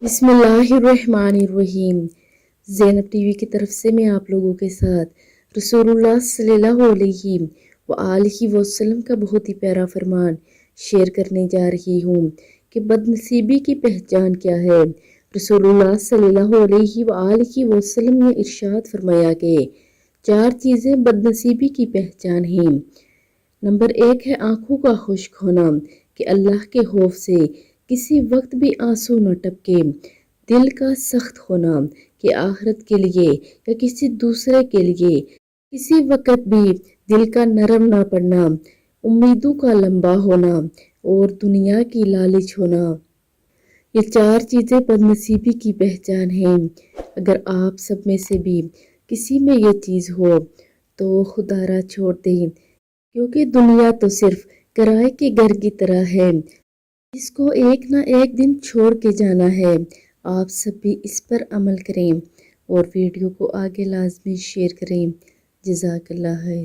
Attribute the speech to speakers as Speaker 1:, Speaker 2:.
Speaker 1: बिस्मिल्लाहिर्रहमानिर्रहीम। ज़ैनब टीवी की तरफ से मैं आप लोगों के साथ रसूलुल्लाह सल्लल्लाहु अलैहि वआलिहि वसल्लम का बहुत ही प्यारा फरमान शेयर करने जा रही हूँ कि बदनसीबी की पहचान क्या है। रसूलुल्लाह सल्लल्लाहु अलैहि वआलिहि वसल्लम ने इरशाद फरमाया कि 4 चीज़ें बदनसीबी की पहचान हैं। नंबर 1 है आंखों का खुश्क होना, कि अल्लाह के खौफ से किसी वक्त भी आंसू न टपके। दिल का सख्त होना, कि आखिरत के लिए या किसी दूसरे के लिए किसी वक्त भी दिल का नरम ना पड़ना। उम्मीदों का लंबा होना और दुनिया की लालच होना। ये 4 चीज़ें बदनसीबी की पहचान हैं। अगर आप सब में से भी किसी में ये चीज़ हो तो खुदारा छोड़ दें, क्योंकि दुनिया तो सिर्फ किराए के घर की तरह है, इसको एक ना एक दिन छोड़ के जाना है। आप सब भी इस पर अमल करें और वीडियो को आगे लाजमी शेयर करें। जज़ाकल्लाह है।